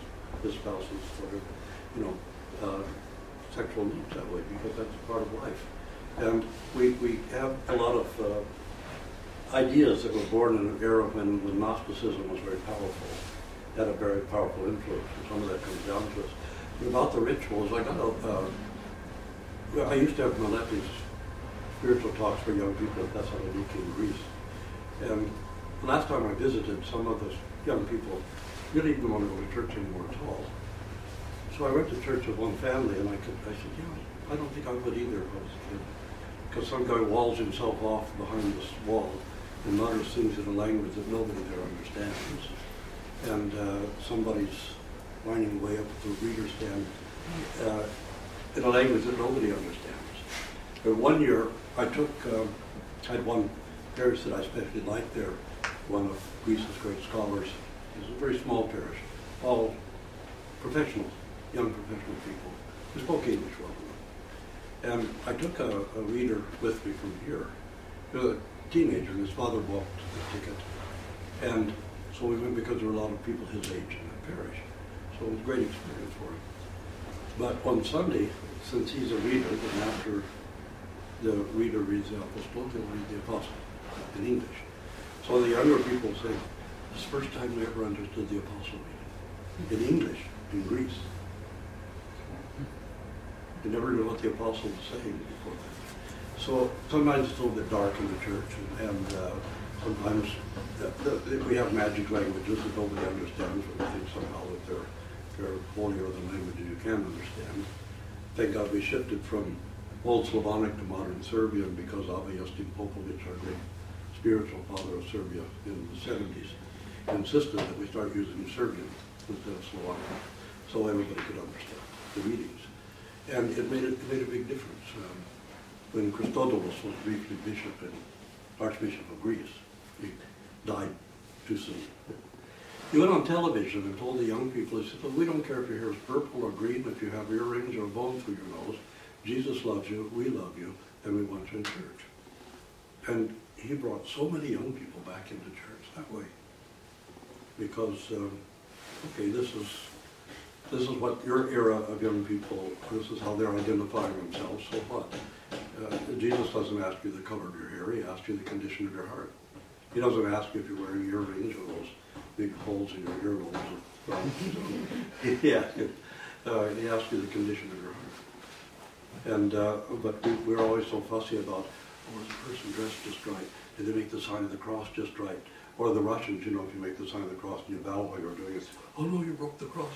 his spouse's, whatever, sexual needs that way, because that's part of life. And we have a lot of ideas that were born in an era when Gnosticism was very powerful, had a very powerful influence, and some of that comes down to us. But about the rituals, I used to have Miletti's spiritual talks for young people at Thessaloniki in Greece. And last time I visited, some of those young people really didn't want to go to church anymore at all. So I went to church with one family, and I said, I don't think I would either if I was a kid. Because some guy walls himself off behind this wall and mutters things in a language that nobody there understands. And somebody's whining away up at the reader stand in a language that nobody understands. But one year, I had one parish that I especially liked there, one of Greece's great scholars. It was a very small parish, all professionals, young professional people who spoke English well enough. And I took a reader with me from here. He was a teenager, and his father bought the ticket. And so we went because there were a lot of people his age in that parish. So it was a great experience for him. But on Sunday, since he's a reader, then after the reader reads the Apostle, they'll read the Apostle in English. So the younger people say, it's the first time they ever understood the Apostle reading. In English, in Greece. They never knew what the Apostle was saying before that. So sometimes it's a little bit dark in the church, and sometimes we have magic languages that nobody understands, but we think somehow that they're holier than languages you can understand. Thank God we shifted from Old Slavonic to modern Serbian because Ava Justin Popovic, our great spiritual father of Serbia in the 70s, insisted that we start using Serbian instead of Slavonic, so everybody could understand the readings. And it made a big difference. When Christodoulos was briefly bishop and Archbishop of Greece, he died too soon. He went on television and told the young people, he said, well, we don't care if your hair is purple or green, if you have earrings or a bone through your nose. Jesus loves you, we love you, and we want you in church. And he brought so many young people back into church that way. Because, okay, this is what your era of young people, this is how they're identifying themselves, so what? Jesus doesn't ask you the color of your hair, he asks you the condition of your heart. He doesn't ask you if you're wearing earrings or those big holes in your earlobes. He asks you the condition of your heart. And, but we're always so fussy about, oh, is the person dressed just right? Did they make the sign of the cross just right? Or the Russians, if you make the sign of the cross and you bow while you're doing it, oh no, you broke the cross.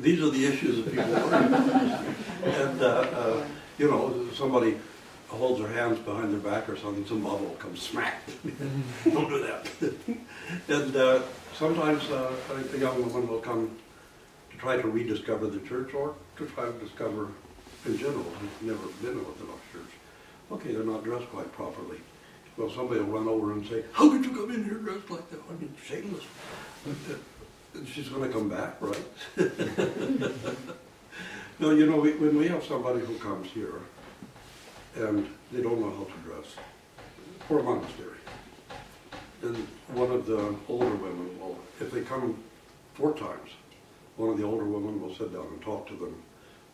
These are the issues that people worry about. And, somebody holds their hands behind their back or something, some bottle will come smack. Don't do that. And sometimes a young woman will come to try to rediscover the church or to try to discover in general, who've never been in an Orthodox church. Okay, they're not dressed quite properly. Well, somebody will run over and say, how could you come in here dressed like that? I mean, shameless. She's going to come back, right? No, when we have somebody who comes here and they don't know how to dress, for a monastery, then one of the older women will, if they come 4 times, one of the older women will sit down and talk to them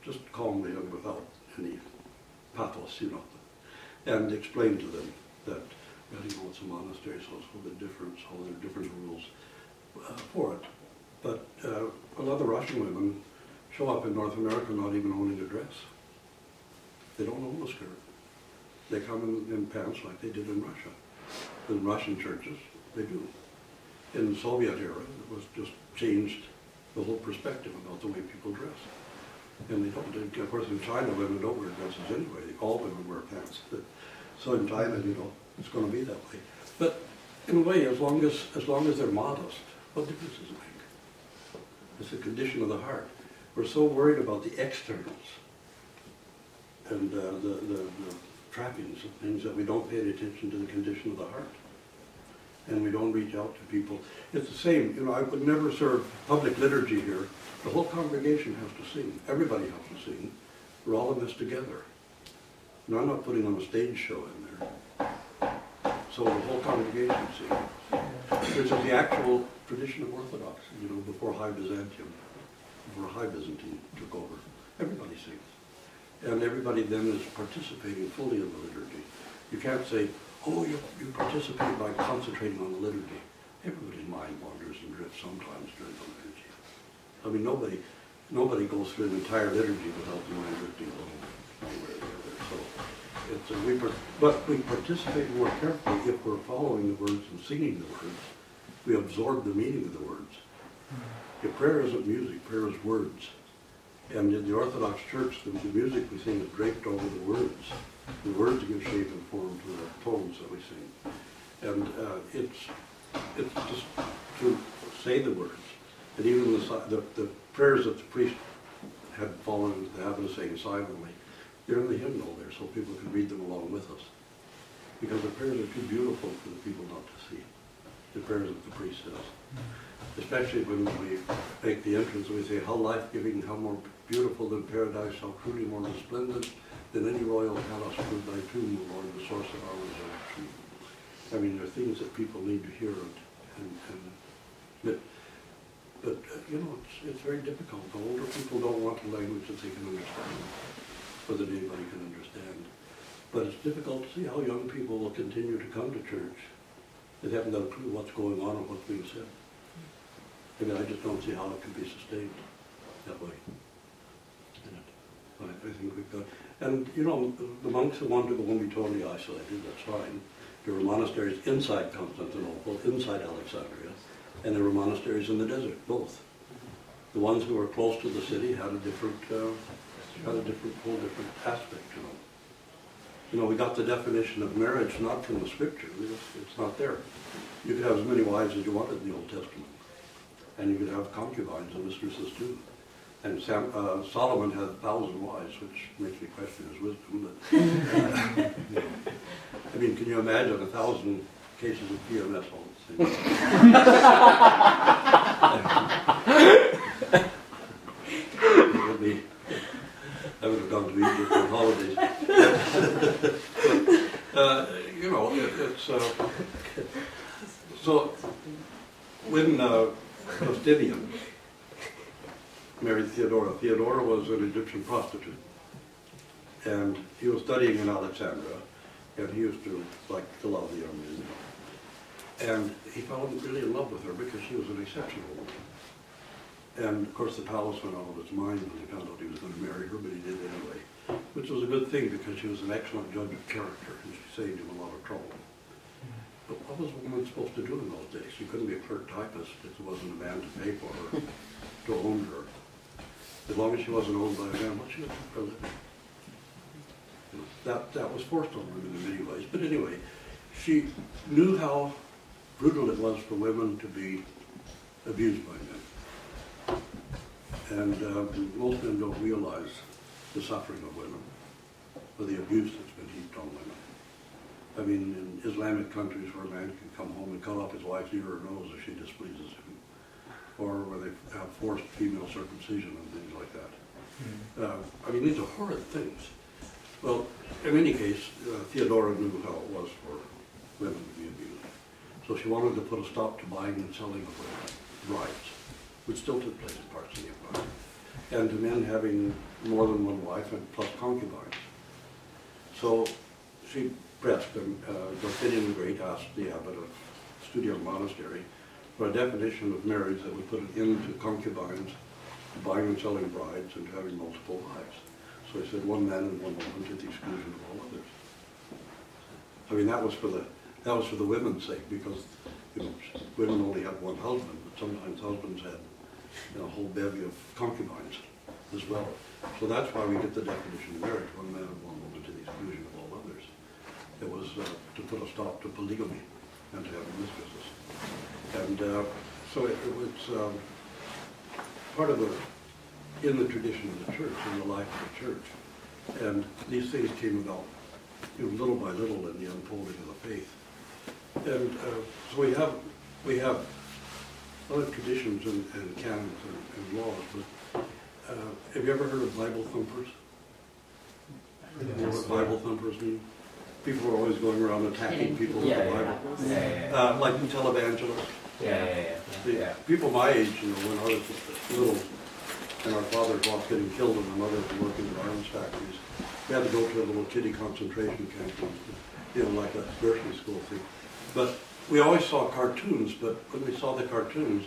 just calmly and without any pathos, and explain to them that, it's a monastery, so it's a little bit different, so there are different rules for it. But a lot of the Russian women show up in North America not even owning a dress. They don't own a skirt. They come in pants like they did in Russia. In Russian churches, they do. In the Soviet era, it was just changed the whole perspective about the way people dress. And they don't, of course in China women don't wear dresses anyway, all women wear pants. So in China, you know, it's going to be that way. But in a way, as long as they're modest, what difference does it make? It's a condition of the heart. We're so worried about the externals and the trappings of things that we don't pay any attention to the condition of the heart. And we don't reach out to people. It's the same, you know, I would never serve public liturgy here. The whole congregation has to sing. Everybody has to sing. We're all in this together. And I'm not putting on a stage show in there. So the whole congregation sings. Which is the actual tradition of Orthodoxy, you know, before High Byzantium, before High Byzantine took over. Everybody sings. And everybody then is participating fully in the liturgy. You can't say, oh, you participate by concentrating on the liturgy. Everybody's mind wanders and drifts sometimes during the liturgy. I mean, nobody goes through an entire liturgy without the mind drifting a little anywhere or the other. So it's but we participate more carefully if we're following the words and singing the words. We absorb the meaning of the words. If prayer isn't music, prayer is words. And in the Orthodox Church, the music we sing is draped over the words. The words give shape and form to the tones that we sing. And it's just to say the words. And even the prayers that the priest had fallen into the habit of saying silently, they're in the hymnal there so people can read them along with us. Because the prayers are too beautiful for the people not to see. The prayers that the priest says. Especially when we make the entrance, we say, how life-giving, how more beautiful than paradise, how truly more resplendent than any royal palace could thy tomb, O Lord, the source of our resurrection. I mean, there are things that people need to hear, but you know, it's very difficult. The older people don't want a language that they can understand, or that anybody can understand. But it's difficult to see how young people will continue to come to church that haven't got a clue what's going on and what's being said. I mean, I just don't see how it can be sustained that way. I think we've got, and you know, the monks who want to go and be totally isolated, that's fine. There were monasteries inside Constantinople, inside Alexandria, and there were monasteries in the desert, both. The ones who were close to the city had a different, whole different aspect to them. You know, we got the definition of marriage not from the scripture, it's not there. You could have as many wives as you wanted in the Old Testament. And you could have concubines and mistresses too. And Solomon had 1,000 wives, which makes me question his wisdom. But, you know, I mean, can you imagine 1,000 cases of PMS all at the same time? I would have gone to Egypt on holidays. You know, it's so when Justinian married Theodora. Theodora was an Egyptian prostitute. And he was studying in Alexandria, and he used to like to love the young men. And he fell really in love with her because she was an exceptional woman. And of course the palace went out of its mind when they found out he was going to marry her, but he did anyway. Which was a good thing because she was an excellent judge of character, and she saved him a lot of trouble. But what was a woman supposed to do in those days? She couldn't be a clerk typist if there wasn't a man to pay for her, to own her. As long as she wasn't owned by a man, what she was for a living? You know, that was forced on women in many ways. But anyway, she knew how brutal it was for women to be abused by men. And most men don't realize the suffering of women, or the abuse that's been heaped on women. I mean, in Islamic countries where a man can come home and cut off his wife's ear or nose if she displeases him, or where they have forced female circumcision and things like that. I mean, these are horrid things. Well, in any case, Theodora knew how it was for women to be abused. So she wanted to put a stop to buying and selling of women, brides, which still took place in parts of the empire, and to men having more than one wife and plus concubines. So she pressed, and Justinian the Great asked the abbot of Studium Monastery for a definition of marriage that would put an end to concubines buying and selling brides and having multiple wives. So he said one man and one woman to the exclusion of all others. I mean, that was for the women's sake, because women only had one husband, but sometimes husbands had a whole bevy of concubines as well. So that's why we get the definition of marriage, one man and one woman to the exclusion of all others. It was to put a stop to polygamy and to having mistresses. And so it was part of in the tradition of the church, in the life of the church. And these things came about little by little in the unfolding of the faith. And so we have other traditions and canons and laws, but have you ever heard of Bible thumpers? You know what Bible thumpers mean? People are always going around attacking people with the Bible. Like televangelists. Yeah. People my age, when I was little, and our fathers was getting killed and my mother was working in arms factories, we had to go to a little kiddie concentration camp, like a nursery school thing. But we always saw cartoons, but when we saw the cartoons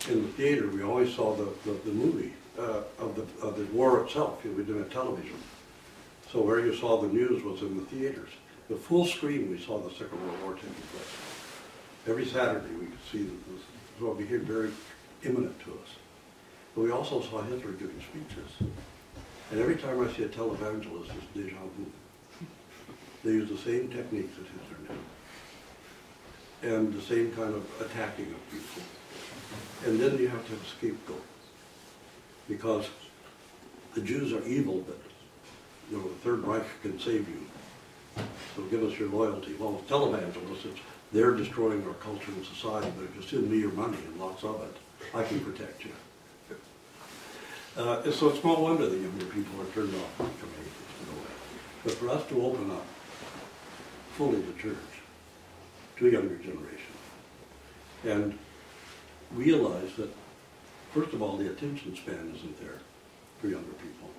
in the theater, we always saw the movie of the war itself. We didn't have television. So where you saw the news was in the theaters. The full screen, we saw the Second World War taking place. Every Saturday we could see this. So it became very imminent to us. But we also saw Hitler giving speeches. And every time I see a televangelist, it's deja vu. They use the same techniques that Hitler did. And the same kind of attacking of people. And then you have to have a scapegoat. Because the Jews are evil, but the Third Reich can save you. So give us your loyalty. Well, with televangelists, they're destroying our culture and society, but if you send me your money and lots of it, I can protect you. So it's no wonder the younger people are turned off from atheists in a way. But for us to open up fully the church to a younger generation and realize that, first of all, the attention span isn't there for younger people.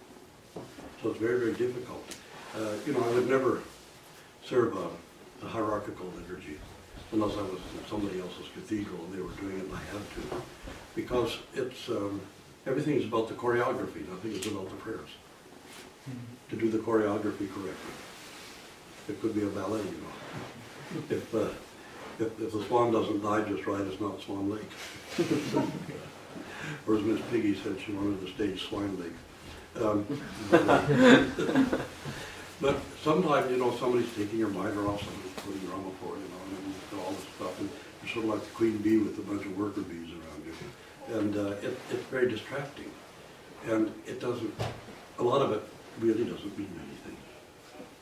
So it's very, very difficult. I would never serve a hierarchical liturgy unless I was in somebody else's cathedral and they were doing it and I had to. Because it's, everything's about the choreography, nothing is about the prayers. To do the choreography correctly. It could be a ballet, If the swan doesn't die just right, it's not Swan Lake. Or as Miss Piggy said, she wanted to stage Swine Lake. But sometimes, somebody's taking your mitre off, somebody's putting your armor for and all this stuff, and you're sort of like the queen bee with a bunch of worker bees around you. And it's very distracting. And it doesn't, a lot of it really doesn't mean anything.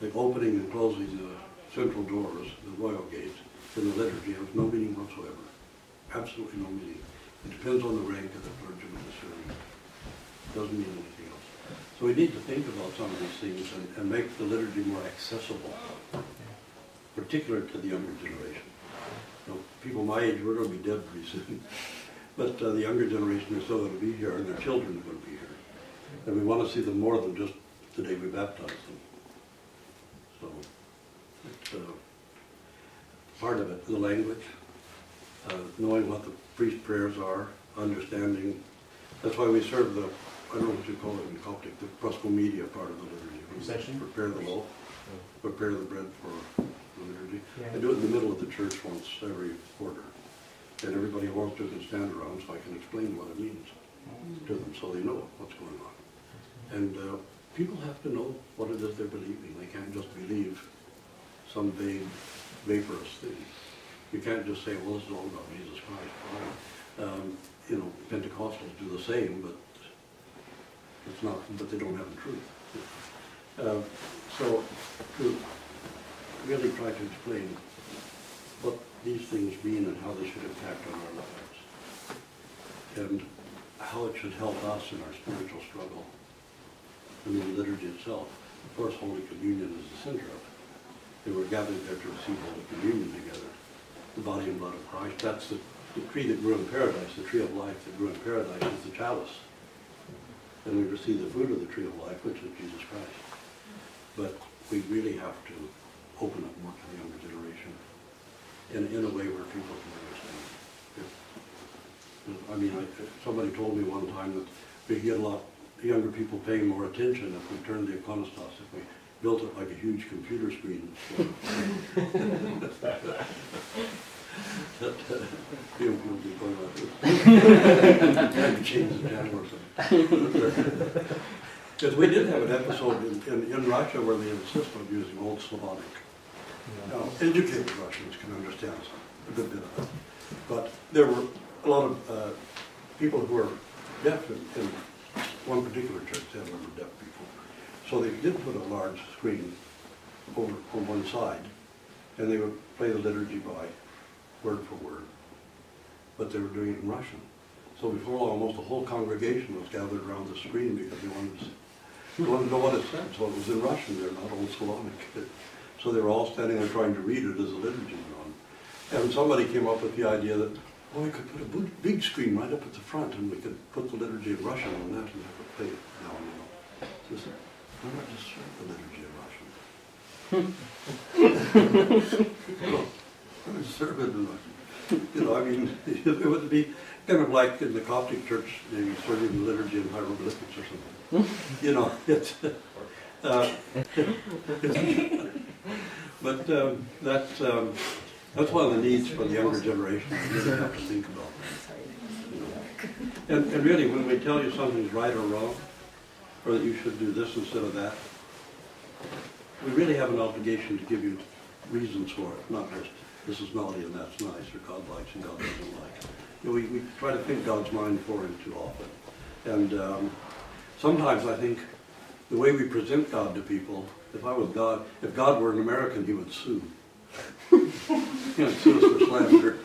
Like opening and closing the central doors, the royal gates, in the liturgy has no meaning whatsoever. Absolutely no meaning. It depends on the rank of the clergyman of the serving. It doesn't mean anything else. So we need to think about some of these things and make the liturgy more accessible, particularly to the younger generation. People my age, we're going to be dead pretty soon. But the younger generation is still going to be here, and their children are going to be here. And we want to see them more than just the day we baptize them. So it's part of it, the language, knowing what the priest prayers are, understanding. That's why we serve the, I don't know what you call it in Coptic, the proskomedia part of the liturgy. Procession? Prepare the loaf, prepare the bread for the liturgy. Yeah. I do it in the middle of the church once every quarter. And everybody who wants to can stand around so I can explain what it means to them so they know what's going on. And people have to know what it is they're believing. They can't just believe some vague, vaporous thing. You can't just say, well, this is all about Jesus Christ. Pentecostals do the same, but it's not, but they don't have the truth. So to really try to explain what these things mean and how they should impact on our lives, and how it should help us in our spiritual struggle. I mean, the liturgy itself, of course, Holy Communion is the center of it. They were gathered there to receive Holy Communion together, the body and blood of Christ. That's the tree that grew in paradise, the tree of life that grew in paradise is the chalice. And we receive the fruit of the tree of life, which is Jesus Christ. But we really have to open up more to the younger generation in a way where people can understand. Somebody told me one time that we could get a lot younger people paying more attention if we turned the iconostas, if we built it like a huge computer screen. Young people be going like this. Maybe change the channel or something. Because we did have an episode in Russia where they insist on using Old Slavonic. Now, educated Russians can understand a good bit of it. But there were a lot of people who were deaf in one particular church. They had a number of deaf people. So they did put a large screen over on one side, and they would play the liturgy by word for word. But they were doing it in Russian. So before long, almost the whole congregation was gathered around the screen because they wanted to know what it said. So it was in Russian there, not Old Slavonic. So they were all standing there trying to read it as the liturgy went on. And somebody came up with the idea that, well, we could put a big screen right up at the front and we could put the liturgy in Russian on that and have it play it now and then. So why not just serve the liturgy in Russian? Well, why not serve it in Russian? You know, I mean, it would be kind of like in the Coptic Church, maybe serving the liturgy in hieroglyphics or something. You know, it's but that's one of the needs for the younger generation. You really have to think about that. And really, when we tell you something's right or wrong, or that you should do this instead of that, we really have an obligation to give you reasons for it, not just this is naughty and that's nice, or God likes and God doesn't like. You know, we try to think God's mind for him too often. And sometimes I think the way we present God to people, if God were an American, he would sue. You know, sue us for slander.